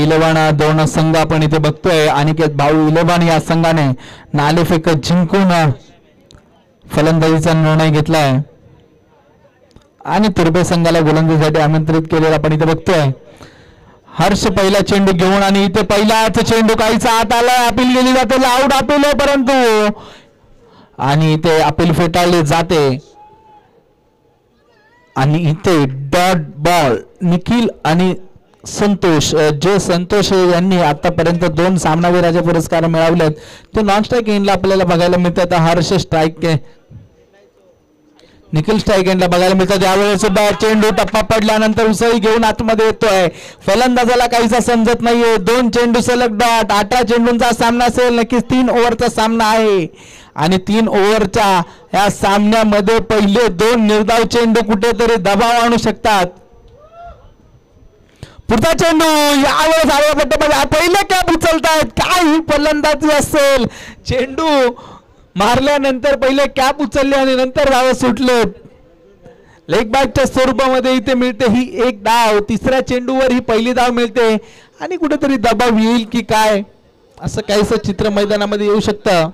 Eleven दोन संघ आपण इथे बघतोय. अनिकेत भाऊ इलेव्हन या संघाने नाणेफेक जिंकून फलंदाजीचा निर्णय घेतलाय आणि तुर्भे संघाला गोलंदाजीसाठी आमंत्रित केलेला आपण इथे बघतोय. हर्ष पहिला चेंडू घेऊन आणि इथे पहिलाच चेंडू काहीचा आत आला. अपील केली जाते, आउट अपील आहे, परंतु आणि इथे अपील फेटाळले जाते आणि इथे डॉट बॉल. निखिल आणि संतोष, जे संतोष यांनी आतापर्यंत 2 सामनावीराचे पुरस्कार मिळवलेत ते नॉन स्ट्राईक एंडला आपल्याला बघायला मिळतात. हर्ष स्ट्राईक, निखिल स्ट्राईक एंडला बघायला मिळतात. यावेळेस सुद्धा चेंडू टप्पा पडल्यानंतर उसळी घेऊन आतमध्ये येतोय. फलंदाजाला काहीसा समजत नाहीये. 2 चेंडू सलग डॉट. 18 चेंडूंचा सामना असेल. नक्कीच 3 ओव्हरचा सामना आहे आणि 3 ओव्हरच्या या सामन्यामध्ये पहिले 2 निर्धाव चेंडू कुठेतरी दबाव आणू शकतात. पुढचा चेंडू यावेळेस आडव्या पट्ट्यामध्ये पहिले कॅप उचलतायत. काय ही फलंदाजी असेल. चेंडू मारल्यानंतर पहिले कॅप उचलले आणि नंतर धाव सुटले. लेग बॅकच्या स्वरूपामध्ये इथे मिळते ही एक धाव. तिसऱ्या चेंडूवर ही पहिली धाव मिळते आणि कुठेतरी दबाव येईल की काय असं काहीसं चित्र मैदानामध्ये येऊ शकतं.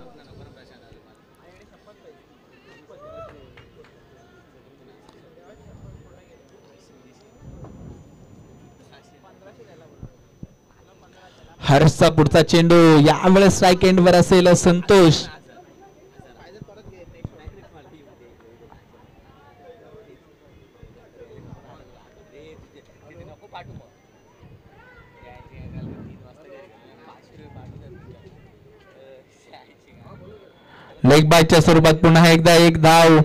हर्षचा पुढचा चेंडू यावेळेस स्ट्राईक एंडवर असेल. संतोष लेग बायच्या स्वरूपात पुन्हा एकदा एक धाव.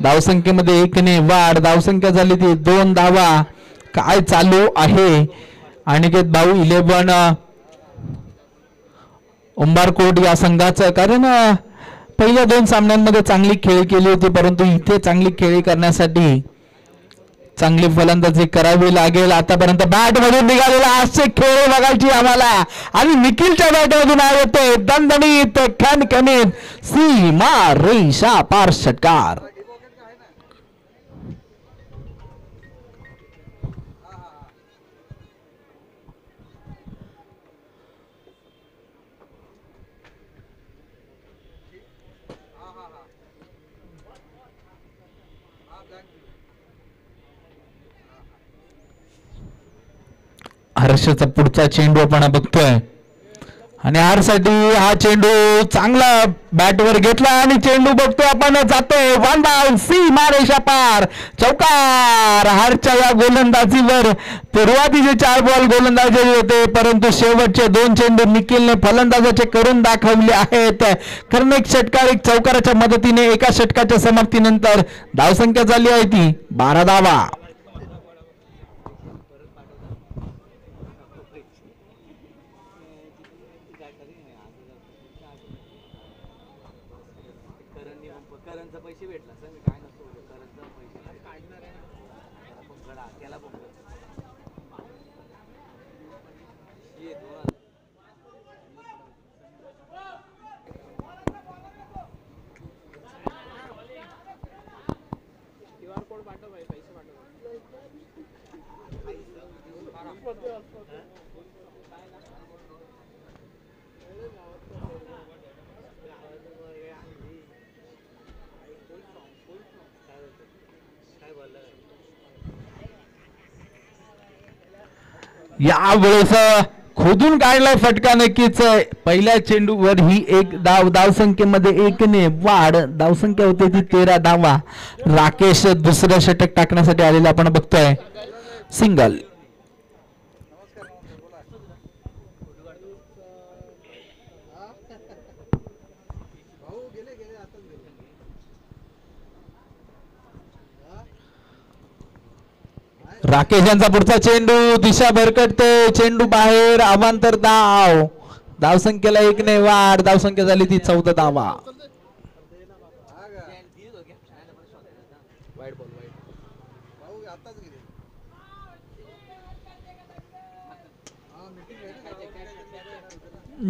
धावसंख्येमध्ये 1 ने वाढ. धावसंख्या झाली ती 2 धावा. काय चालू आहे. अनिकेत भाऊ 11 उंबरकोट या संघाचं, कारण पहिल्या 2 सामन्यांमध्ये चांगली खेळी केली होती परंतु इथे चांगली खेळी करण्यासाठी चांगली फलंदाजी करावी लागेल. आतापर्यंत बॅट मधून निघालेला असे खेळ बघायची आम्हाला आणि निखिलच्या बॅट मधून येतोय दणदणीत खणखणीत सीमा रेषा पार षटकार. हर्षचा पुढचा चेंडू आपण बघतोय आणि साठी हा चेंडू चांगला बॅटवर घेतला आणि चेंडू बघतोय आपण जातोय वन डाऊन सीमा रेषा पार चौकार. हरच्या या गोलंदाजीवर सुरुवातीचे 4 बॉल गोलंदाजी होते परंतु शेवटचे 2 चेंडू निखिलने फलंदाजाचे करून दाखवले आहेत. कारण एक षटकार एक चौकाराच्या मदतीने एका षटकाच्या समाप्तीनंतर धावसंख्या झाली आहे ती 12 धावा. यावेळेस खोदून काढलाय फटका. नक्कीच पहिल्या चेंडूवर ही एक धाव. धावसंख्येमध्ये 1 ने वाढ. धावसंख्या होते ती 13 धावा. राकेश दुसरं षटक टाकण्यासाठी आलेला आपण बघतोय. सिंगल. राकेश यांचा पुढचा चेंडू दिशा भरकटते. चेंडू बाहेर. अवांतर धाव. धावसंख्येला 1 ने वाढ. धावसंख्या झाली ती 14 धावा.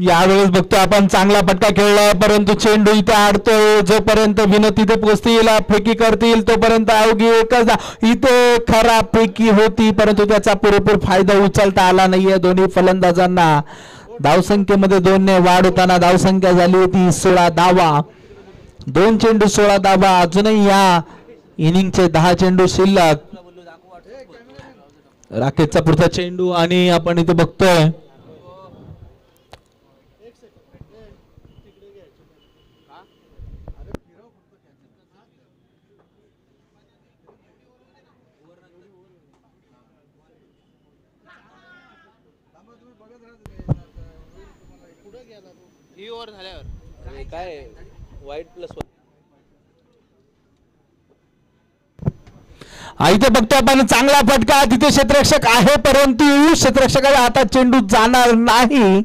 यावेळेस बघतो आपण चांगला फटका खेळला, परंतु चेंडू इथे आडतोय. जोपर्यंत विनोद तिथे पोहोचतील, फेकी करतील, तोपर्यंत अवघी एकच इथे खराब फेकी होती, परंतु त्याचा पुरेपूर फायदा उचलता आला नाहीये दोन्ही फलंदाजांना. धावसंख्येमध्ये 2 ने वाढ होताना धावसंख्या झाली होती 16 धावा. 2 चेंडू 16 धावा. अजूनही या इनिंगचे 10 चेंडू शिल्लक. राकेशचा पुढचा चेंडू आणि आपण इथे बघतोय काय वाईट प्लस इथे बघतो आपण चांगला फटका. तिथे क्षेत्ररक्षक आहे, परंतु क्षेत्ररक्षकाच्या हातात चेंडू जाणार नाही.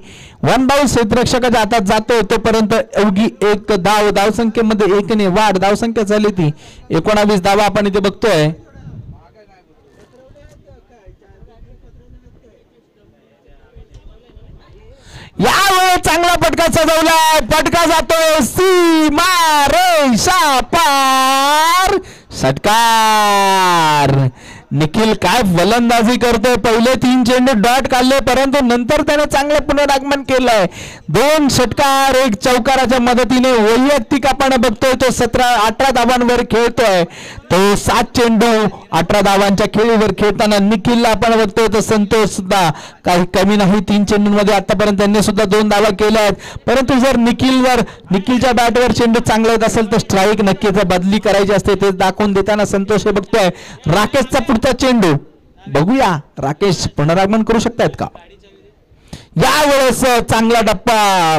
1 बाउंस क्षेत्ररक्षकाच्या हातात जातो. तोपर्यंत अवघी एक धाव. धावसंख्येमध्ये 1 ने वाढ. धावसंख्या झाली ती 19 धावा आपण इथे बघतोय. यावेळी चांगला फटका सजवला. फटका जातोय सीमा रेषा पार. षटकार. निखिल काय फलंदाजी करतोय. पहिले 3 चेंडू डॉट काढले, परंतु नंतर त्याने चांगले पुनरागमन केलंय. 2 षटकार 1 चौकाराच्या मदतीने वैयक्तिक आपण बघतोय तो 18 धावांवर खेळतोय. तो 7 चेंडू 18 धावांच्या खेळीवर खेळताना निखिलला आपण बघतोय. तो संतोष सुद्धा काही कमी नाही. 3 चेंडूंमध्ये आतापर्यंत त्यांनी सुद्धा 2 धावा केल्या आहेत, परंतु जर निखिलच्या बॅटवर चेंडू चांगला येत असेल तर स्ट्राईक नक्कीच बदली करायची असते. ते दाखवून देताना संतोष हे बघतोय. राकेशचा पुढचा चेंडू बघूया. राकेश पुनरागमन करू शकतायत का. यावेळेस चांगला डप्पा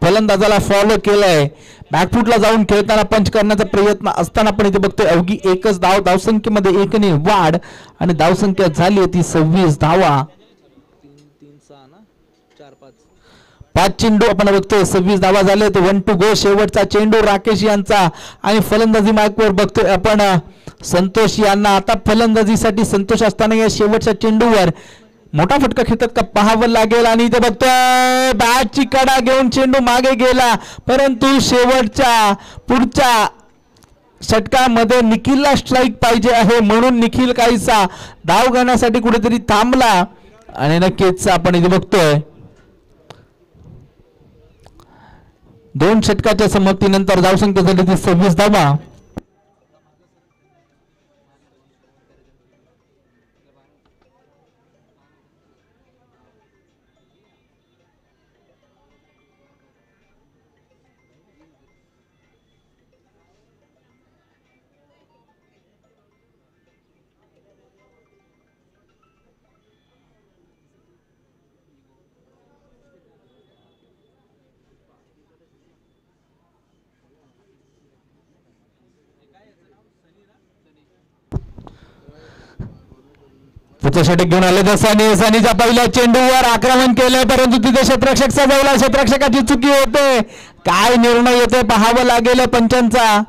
फलंदाजाला फॉलो केलाय. बॅकफुटला जाऊन खेळताना पंच करण्याचा प्रयत्न असताना पण इथे बघतोय अवघी एकच धाव. धावसंख्येमध्ये 1 ने वाढ आणि धावसंख्या झाली होती 26 धावा. 5 चेंडू आपण बघतोय 26 धावा झाले. तो 1 टू गो. शेवटचा चेंडू राकेश यांचा आणि फलंदाजी मार्कवर बघतोय आपण संतोष यांना. आता फलंदाजीसाठी संतोष असताना या शेवटच्या चेंडूवर मोठा फटका खेळतात का पाहावं लागेल. आणि इथे बघतोय बॅटची कडा घेऊन चेंडू मागे गेला, परंतु शेवटच्या पुढच्या षटकामध्ये निखिलला स्ट्राईक पाहिजे आहे, म्हणून निखिल काहीसा धाव घेण्यासाठी कुठेतरी थांबला. आणि नक्कीच आपण इथे बघतोय 2 षटकाच्या समाप्तीनंतर धावसंख्या झाली ती 26 धावा. षटक घेऊन आले तर सनीच्या पहिल्या चेंडूवर आक्रमण केलंय, परंतु तिथे क्षेत्ररक्षक सजवला. क्षेत्ररक्षकाची चुकी होते. काय निर्णय येतोय पाहावं लागेल पंचांचा.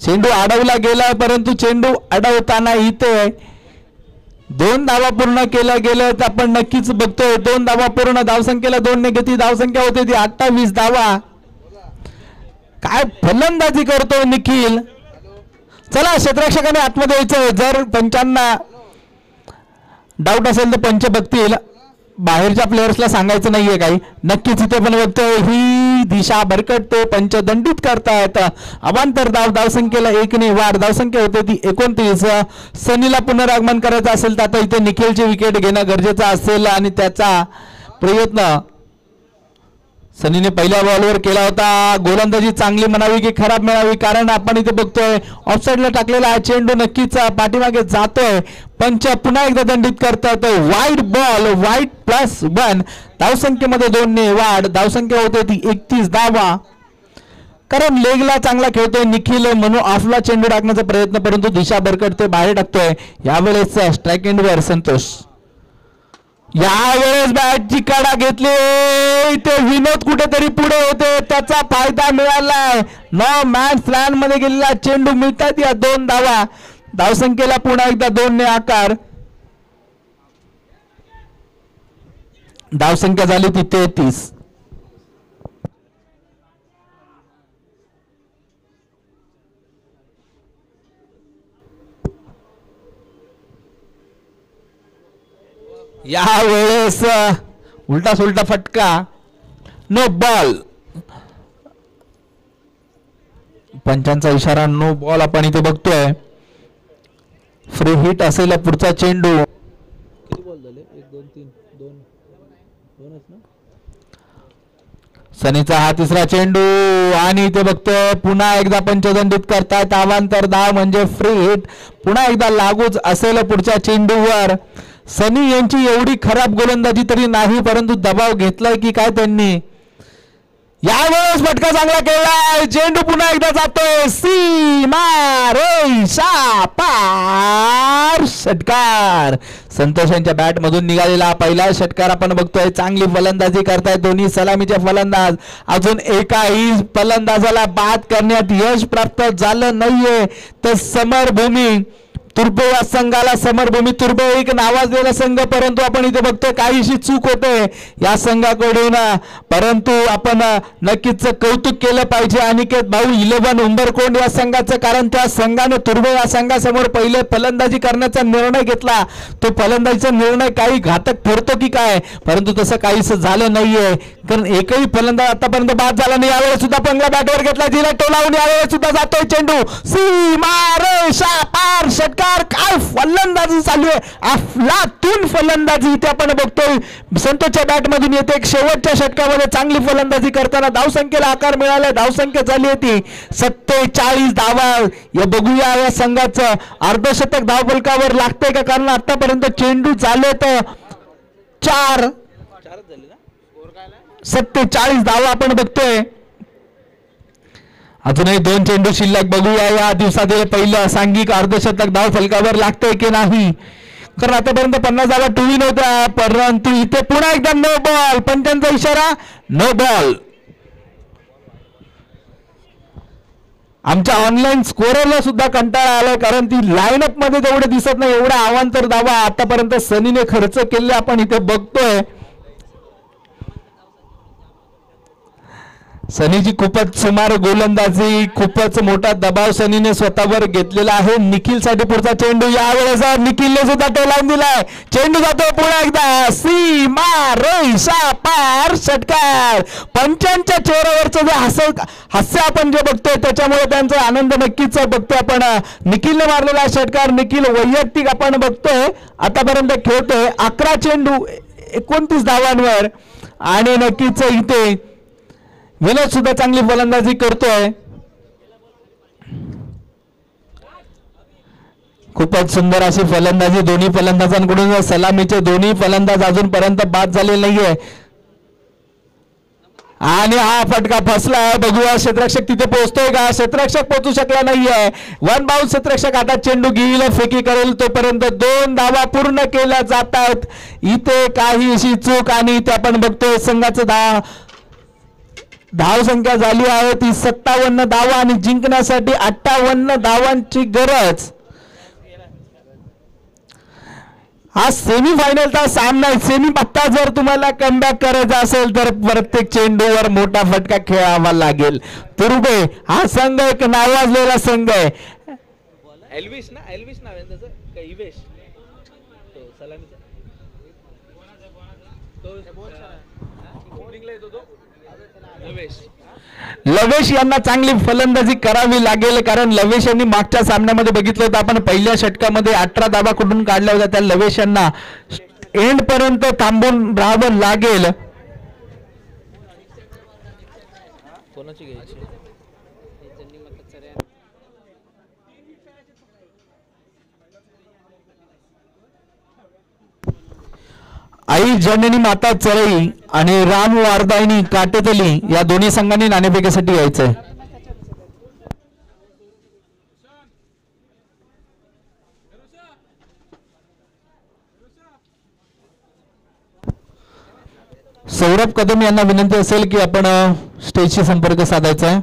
चेंडू अडवला गेला, परंतु चेंडू अडवताना इथे 2 धावा पूर्ण केल्या गेल्या. आपण नक्कीच बघतोय 2 धावा पूर्ण. धावसंख्येला 2 ने किती धावसंख्या होती ती 28 धावा. काय फलंदाजी करतोय निखिल. चला क्षेत्ररक्षकाने आतमध्ये यायचं. जर पंचांना डाऊट असेल तर पंच बघतील. बाहेरच्या प्लेयर्सला सांगायचं नाहीये काही. नक्कीच इथे पण बघतोय ही दिशा भरकटते. पंच दंडित करतायत. अवांतर धावसंख्येला 1 ने वाढ. धावसंख्या होते ती 29. सनीला पुनरागमन करायचं असेल तर आता इथे निखिलची विकेट घेणं गरजेचं असेल आणि त्याचा प्रयत्न सनीने पहिल्या बॉलवर केला होता. गोलंदाजी चांगली म्हणावी की खराब म्हणावी, कारण आपण इथे बघतोय ऑफसाईडला टाकलेला हा चेंडू नक्कीच पाठीमागे जातोय. पंच पुन्हा एकदा दंडित करतात. वाईट बॉल. वाईट +1. धावसंख्येमध्ये 2 ने वाढ. धावसंख्या होते ती 31 धावा. कारण लेगला चांगला खेळतोय निखिल, म्हणून ऑफला चेंडू टाकण्याचा प्रयत्न, परंतु दिशा भरकटते, बाहेर टाकतोय. यावेळेस स्ट्राईक एंडवर संतोष. यावेळेस बॅटची कडा घेतली. ते विनोद कुठेतरी पुढे होते, त्याचा फायदा मिळालाय. नो मॅच लँड मध्ये गेलेला चेंडू मिळतात या 2 धावा. धावसंख्येला पुन्हा एकदा 2 ने आकार. धावसंख्या झाली ती 33. यावेळेस उलटा सुलटा फटका, नो बॉल. पंचांचा इशारा नो बॉल आपण इथे बघतोय. फ्री हिट असेल पुढचा चेंडू. किती बॉल झाले? 1 2 3 दोनच ना. सनीचा हा तिसरा चेंडू आणि इथे बघतोय पुन्हा एकदा पंचदंडित करतायत. अवांतर धाव म्हणजे फ्री हिट पुन्हा एकदा लागूच असेल पुढच्या चेंडूवर. सनी यांची एवढी खराब गोलंदाजी तरी नाही, परंतु दबाव घेतलाय की काय त्यांनी. यावेळेस फटका चांगला केलाय. चेंडू पुन्हा एकदा जातोय सीमा रेषा पार. षटकार. संतोष यांच्या बॅट मधून निघालेला पहिला षटकार आपण बघतोय. चांगली फलंदाजी करतायत दोन्ही सलामीचे फलंदाज. अजून एकाही फलंदाजाला बाद करण्यात यश प्राप्त झालं नाहीये. तर समरभूमी तुर्बे या संघाला, समरभूमी तुर्बे एक नावाजलेला संघ, परंतु आपण इथे बघतोय काहीशी चूक होते या संघाकडून. परंतु आपण नक्कीच कौतुक केलं पाहिजे अनिकेत भाऊ 11 उंबरकोंड या संघाचं, कारण त्या संघाने तुर्बे या संघासमोर पहिले फलंदाजी करण्याचा निर्णय घेतला. तो फलंदाजीचा निर्णय काही घातक ठरतो की काय, परंतु तसं काहीच झालं नाहीये, कारण एकही फलंदाज आतापर्यंत बाद झाला नाही. यावेळेस सुद्धा पंगला बॅटवर घेतला, जिला टोलावून यावेळेस सुद्धा जातोय चेंडू सीमा रेषा पार. षटकार. काय फलंदाजी चालू आहे, अफलातून फलंदाजी इथे आपण बघतोय. संतोषच्या बॅट मधून येते. एक शेवटच्या षटकामध्ये चांगली फलंदाजी करताना धावसंख्येला आकार मिळाला. धावसंख्या झाली होती 47 धावा. या बघूया या संघाचं अर्धशतक धावफलकावर लागतंय का, कारण आतापर्यंत चेंडू झाले तर 4 झाले ना. स्कोर काय आलाय? 47 धावा आपण बघतोय. अजूनही 2 चेंडू शिल्लक. बघूया या दिवसातील पहिलं सांघिक अर्धशतक धाव फलकावर लागतंय की नाही, कारण आतापर्यंत 50 धावा टुवी नव्हत्या, परंतु इथे पुन्हा एकदा नो बॉल. पंचांचा इशारा नो बॉल. आमच्या ऑनलाईन स्कोररला सुद्धा कंटाळा आलाय, कारण ती लाईनअप मध्ये तेवढे दिसत नाही. एवढा अवांतर धावा आतापर्यंत सनीने खर्च केले आपण इथे बघतोय. सनीची खूपच सुमार गोलंदाजी, खूपच मोठा दबाव सनीने स्वतःवर घेतलेला आहे. निखिल साठी पुढचा चेंडू. यावेळेस निखिलने सुद्धा टोलावून दिलाय. चेंडू जातो पुन्हा एकदा सीमा रेषा पार. षटकार. पंचांच्या चेहऱ्यावरचं जे हास्य आपण जे बघतोय त्याच्यामुळे त्यांचा आनंद नक्कीच बघतोय आपण. निखिलने मारलेला षटकार. निखिल वैयक्तिक आपण बघतोय आतापर्यंत खेळतोय 11 चेंडू 29 धावांवर, आणि नक्कीच इथे विनोद सुद्धा चांगली फलंदाजी करतोय. खूपच सुंदर अशी फलंदाजी दोन्ही फलंदाजांकडून. सलामीचे दोन्ही फलंदाज अजूनपर्यंत बाद झाले नाहीये, आणि हा फटका फसलाय. बघूया क्षेत्ररक्षक तिथे पोहोचतोय का. क्षेत्ररक्षक पोहोचू शकला नाहीये. 1 बाउन्स. क्षेत्ररक्षक आता चेंडू घेईल, फेकी करेल, तोपर्यंत 2 धावा पूर्ण केल्या जात आहेत. इथे काहीशी चूक, आणि इथे आपण बघतोय संघाचं धावसंख्या झाली आहे ती 57 धावा, आणि जिंकण्यासाठी 58 धावांची गरज. हा सेमीफायनलचा सामना आहे. सेमी पत्ता जर तुम्हाला कमबॅक करायचा असेल तर प्रत्येक चेंडूवर मोठा फटका खेळावा लागेल. तुर्बे हा संघ एक नावाजलेला संघ आहे. एल्विस नाव आहे त्याचं का इवेश, तो सलामीचा लवेश यांना चांगली फलंदाजी करावी लागेल, कारण लवेश यांनी मागच्या सामन्यामध्ये बघितलं होतं आपण, पहिल्या षटकामध्ये 18 धावा कुठून काढल्या होत्या. त्या लवेश यांना एंड पर्यंत थांबून राहावं लागेल. कोणाची घ्यायची. आई जननी माता चरई आणि राम वारदायनी काटेतली या दोन्ही संघांनी नाणेफेकीसाठी यायचंय. सौरभ कदम यांना विनंती असेल की आपण स्टेजशी संपर्क साधायचा आहे.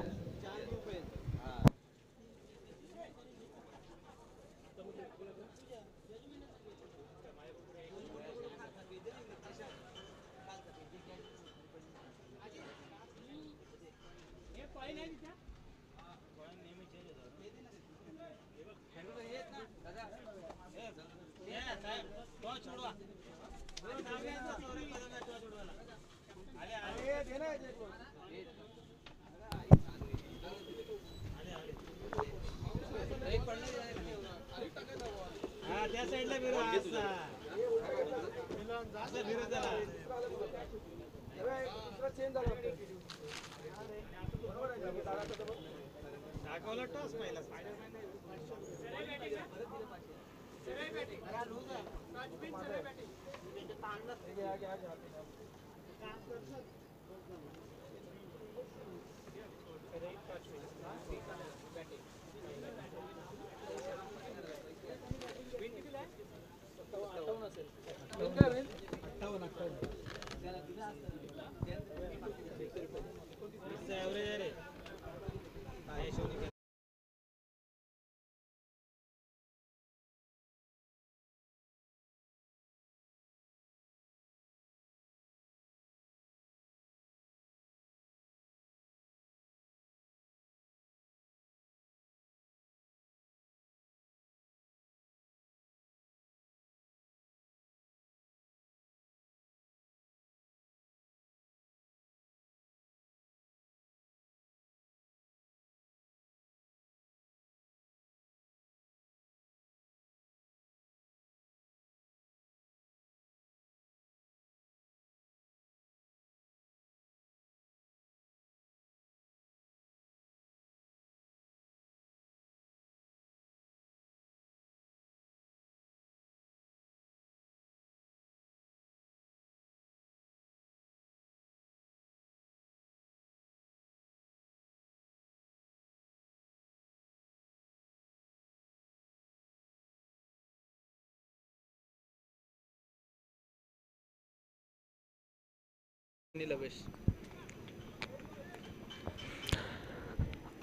लवेश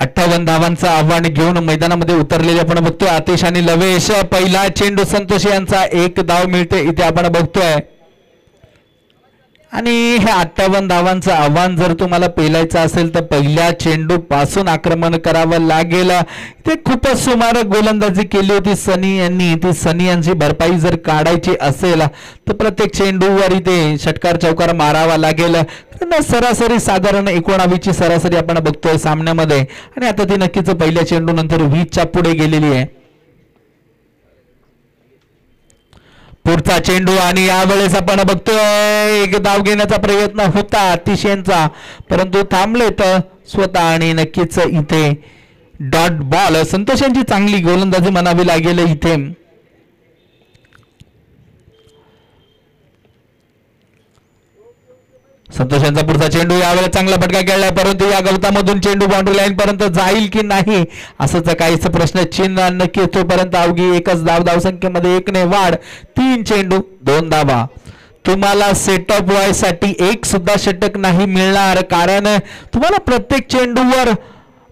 58 धावांचं आव्हान घेऊन मैदानामध्ये उतरलेले आपण बघतोय आतिश आणि लवेश. पहिला चेंडू संतोष यांचा 1 धाव मिळते इथे आपण बघतोय. आणि हे 58 धावांचं आव्हान जर तुम्हाला पेलायचं असेल तर पहिल्या चेंडू पासून आक्रमण करावं लागेल. ते खूपच सुमारक गोलंदाजी केली होती सनी यांनी. ती सनी यांची भरपाई जर काढायची असेल तर प्रत्येक चेंडूवर इथे षटकार चौकार मारावा लागेल. सरासरी साधारण 19 ची सरासरी आपण बघतोय सामन्यामध्ये. आणि आता ती नक्कीच पहिल्या चेंडू नंतर 20 च्या पुढे गेलेली आहे. पुढचा चेंडू आणि यावेळेस आपण बघतोय एक धाव घेण्याचा प्रयत्न होता अतिशयचा परंतु थांबले तर स्वतः आणि नक्कीच इथे डॉट बॉल. संतोष यांची चांगली गोलंदाजी म्हणावी लागेल इथे. संतोष यांचा पुढचा चेंडू यावेळेस चांगला फटका खेळलाय परंतु या गवतामधून चेंडू बाउंड्री लाईन पर्यंत जाईल की नाही असंच काहीच प्रश्न चिन्ह नक्की तोपर्यंत अवघी एकच धावसंख्येमध्ये 1 ने वाढ. 3 चेंडू 2 धावा. तुम्हाला सेटअप व्हायसाठी एक सुद्धा षटक नाही मिळणार कारण तुम्हाला प्रत्येक चेंडूवर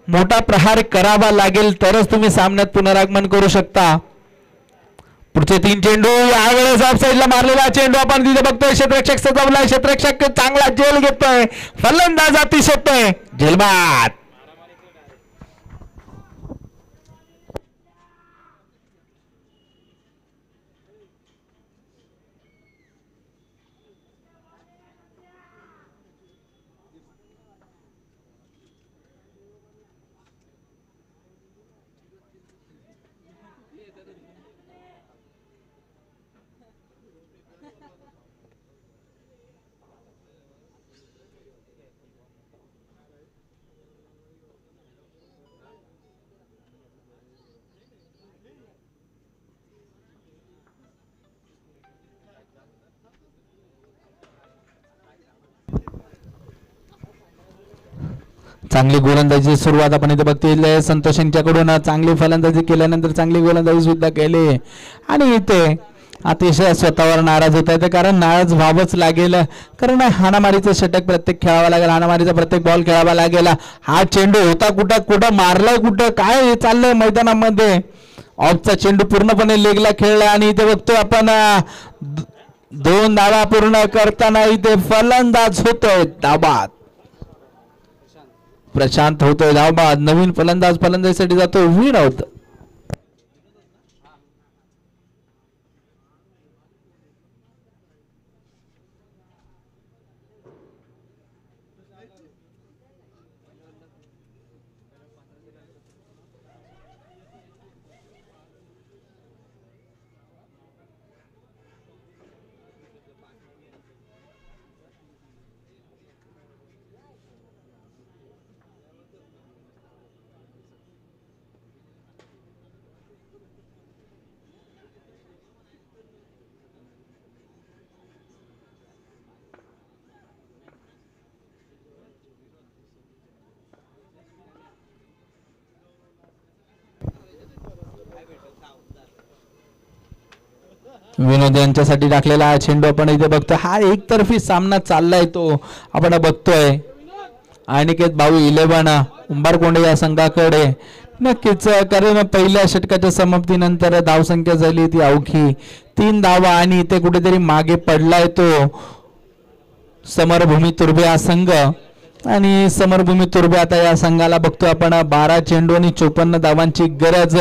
मोठा प्रहार करावा लागेल तरच तुम्ही सामन्यात पुनरागमन करू शकता. पुढचे 3 चेंडू यावेळेस ऑफ साईडला मारलेला चेंडू आपण तिथे बघतोय. क्षेत्ररक्षक सजवलाय. क्षेत्ररक्षक चांगला झेल घेतोय. फलंदाज अतिश होतोय झेलबाद. चांगली गोलंदाजी सुरुवात आपण इथे बघतोय. संतोष यांच्याकडून चांगली फलंदाजी केल्यानंतर चांगली गोलंदाजी सुद्धा केली आणि इथे अतिशय स्वतःवर नाराज होत आहे कारण नाराज व्हावंच लागेल कारण हाणामारीचं षटक प्रत्येक खेळावं लागेल. हाणामारीचा प्रत्येक बॉल खेळावा लागेल. हा चेंडू होता कुठं मारलाय कुठं काय चाललंय मैदानामध्ये. ऑफचा चेंडू पूर्णपणे लेगला खेळलाय आणि इथे बघतोय आपण 2 धावा पूर्ण करताना इथे फलंदाज होतोय धाबाद. प्रशांत होतोय धावबाद. नवीन फलंदाज फलंदाजीसाठी जातोय विनोद. विनोद यांच्यासाठी टाकलेला हा चेंडू आपण इथे बघतोय. हा एकतर्फी सामना चाललाय तो आपण बघतोय. अनिकेत भाऊ 11 उंबरकोंडे या संघाकडे. नक्कीच कारण पहिल्या षटकाच्या समाप्तीनंतर धावसंख्या झाली ती अवघी 3 धावा आणि इथे कुठेतरी मागे पडलाय तो समरभूमी तुर्भे हा संघ. आणि समरभूमी तुर्भे आता या संघाला बघतोय आपण 12 चेंडू आणि 54 धावांची गरज.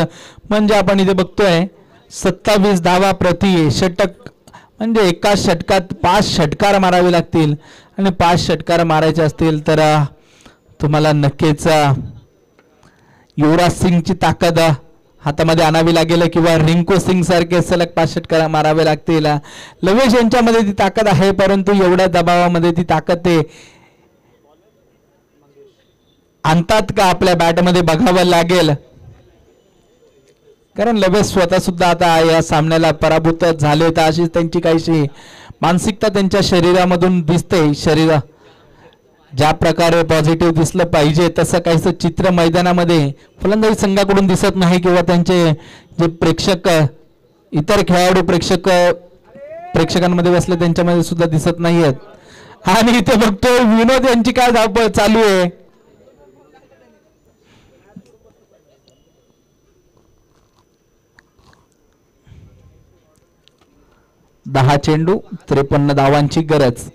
म्हणजे आपण इथे बघतोय 27 धावा प्रति षटक. म्हणजे एका षटकात 5 षटकार मारावे लागतील आणि 5 षटकार मारायचे असतील तर तुम्हाला नक्कीच युवराज सिंगची ताकद हातामध्ये आणावी लागेल किंवा रिंकू सिंग सारखे सलग 5 षटकार मारावे लागतील. लवेश यांच्यामध्ये ती ताकद आहे परंतु एवढ्या दबावामध्ये ती ताकद ते आणतात का आपल्या बॅटमध्ये बघावं लागेल. कारण लवेश स्वतः सुद्धा आता या सामन्याला पराभूत झाले तर अशी त्यांची काहीशी मानसिकता त्यांच्या शरीरामधून दिसते. शरीर ज्या प्रकारे पॉझिटिव्ह दिसलं पाहिजे तसं काहीसं चित्र मैदानामध्ये फलंदाजी संघाकडून दिसत नाही किंवा त्यांचे जे प्रेक्षक इतर खेळाडू प्रेक्षकांमध्ये बसले त्यांच्यामध्ये सुद्धा दिसत नाहीयेत. आणि इथे बघतोय विनोद यांची काय धावपळ चालू आहे. 10 चेंडू 53 धावांची गरज.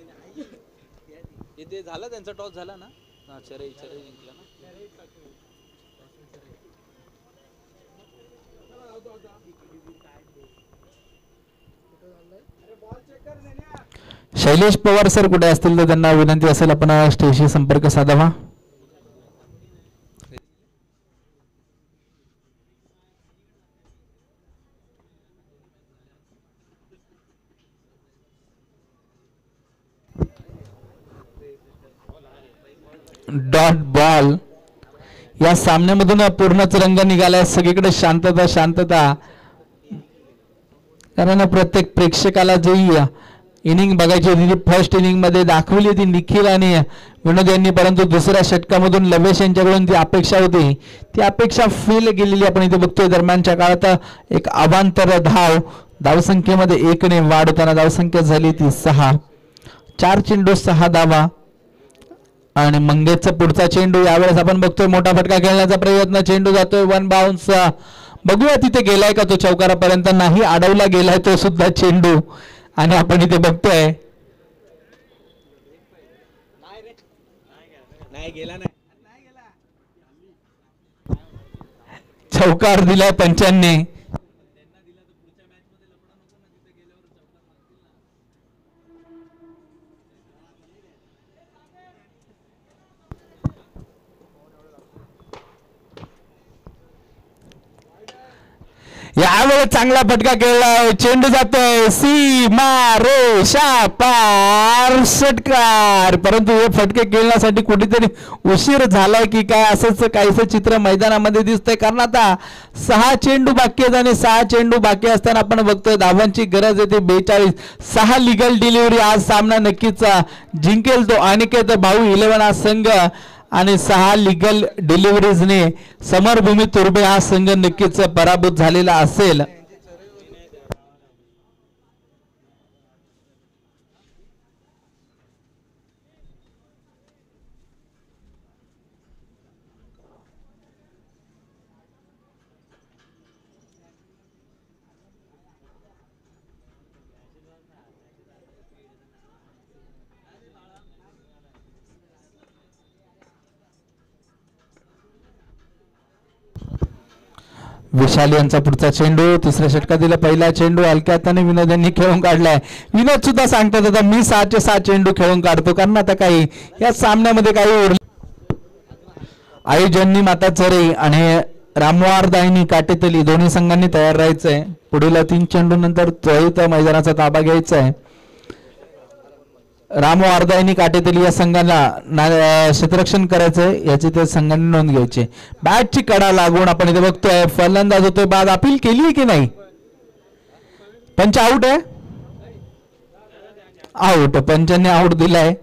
इथे झाला त्यांचा टॉस झाला ना. चरे जिंकला ना. शैलेश पवार सर कुठे असतील तर त्यांना विनंती असेल आपण स्टेजशी संपर्क साधावा. डॉट बॉल या सामन्यामधून पूर्णच रंग निघालाय. सगळीकडे शांतता शांतता. कारण प्रत्येक प्रेक्षकाला जी इनिंग बघायची होती ती फर्स्ट इनिंग मध्ये दाखवली होती निखिल आणि विनोद यांनी परंतु दुसऱ्या षटकामधून लवेश यांच्याकडून ती अपेक्षा होती ती अपेक्षा फेल गेलेली आपण इथे बघतोय. दरम्यानच्या काळात एक अवांतर धावसंख्येमध्ये 1 ने वाढ होताना धावसंख्या झाली ती 6. 4 चेंडू 6 धावा. आणि मंगेशचा पुढचा चेंडू यावेळेस आपण बघतोय मोठा फटका खेळण्याचा प्रयत्न. चेंडू जातोय 1 बाउन्स. बघूया तिथे गेलाय का तो चौकारापर्यंत. नाही अडवला गेलाय तो सुद्धा चेंडू. आणि आपण इथे बघतोय चौकार दिलाय पंचांनी. यावेळेस चांगला फटका खेळलाय. चेंडू जातोय सीमा रेषा पार षटकार. परंतु हे फटके खेळण्यासाठी कुठेतरी उशीर झालाय की काय असंच काहीसं चित्र मैदानामध्ये दिसतंय. कारण आता 6 चेंडू बाकी आहेत आणि 6 चेंडू बाकी असताना आपण बघतोय धावांची गरज येते 42. 6 लिगल डिलिव्हरी. आज सामना नक्कीच जिंकेल तो अनिकेत भाऊ 11 हा संघ आणि 6 लिगल डिलिव्हरीजने समरभूमी तुर्भे हा संघ नक्कीच पराभूत झालेला असेल. विशाल यांचा पुढचा चेंडू. तिसऱ्या षटकातील पहिला चेंडू हलक्या हाताने विनोद यांनी खेळून काढलाय. विनोद सुद्धा सांगतात आता मी 6चे 6 चेंडू खेळून काढतो कारण आता काही या सामन्यामध्ये काही उरले. आयोजननी माता चरे आणि रामवारदायनी काटेतली दोन्ही संघांनी तयार राहायचंय. पुढील 3 चेंडू नंतर त्वरित मैदानाचा ताबा घ्यायचा आहे. रामो अर्धायनी काटेतली या संघाला क्षेत्ररक्षण करायचंय याची त्या संघाने नोंद घ्यायची. बॅटची कडा लागून आपण इथे बघतोय फलंदाज होतोय. बाद अपील केली की नाही. पंच आउट आहे. आउट. पंचांनी आउट दिलाय.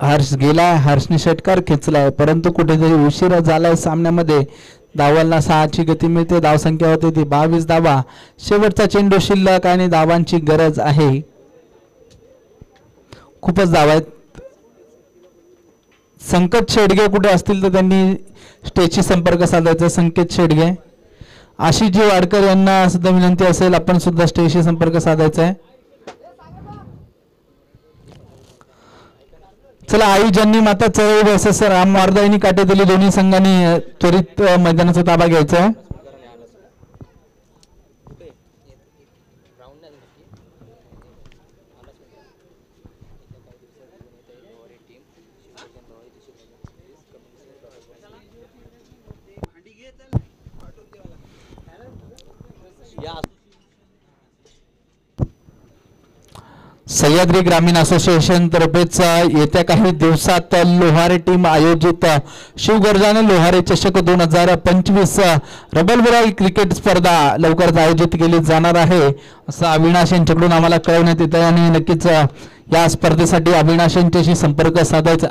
हर्ष गेलाय, हर्षने षटकार खेचलाय, परंतु कुठेतरी उशिरा झालाय सामन्यामध्ये. धावांना 6ची गती मिळते. धावसंख्या होते ती 22 धावा. शेवटचा चेंडू शिल्लक आणि धावांची गरज आहे. खूपच धावा आहेत. संकेत शेडगे कुठे असतील तर त्यांनी स्टेजशी संपर्क साधायचा. संकेत शेडगे, आशिषजी वाडकर यांना सुद्धा विनंती असेल, आपण सुद्धा स्टेजशी संपर्क साधायचा आहे. चला, आई ज्यांनी माता चळवळी एस राम वारदा यांनी काटे दिली. दोन्ही संघांनी त्वरित मैदानाचा ताबा घ्यायचा आहे. सह्याद्री ग्रामीण असोसिएशन तर्फेच येत्या काही दिवसात लोहारे टीम आयोजित शिवगर्जाने लोहारे चषक 2025 रबल विराई क्रिकेट स्पर्धा लवकरच आयोजित केली जाणार आहे, असं अविनाश यांच्याकडून आम्हाला कळवण्यात येत आहे. आणि नक्कीच या स्पर्धेसाठी अविनाश यांच्याशी संपर्क साधायचा.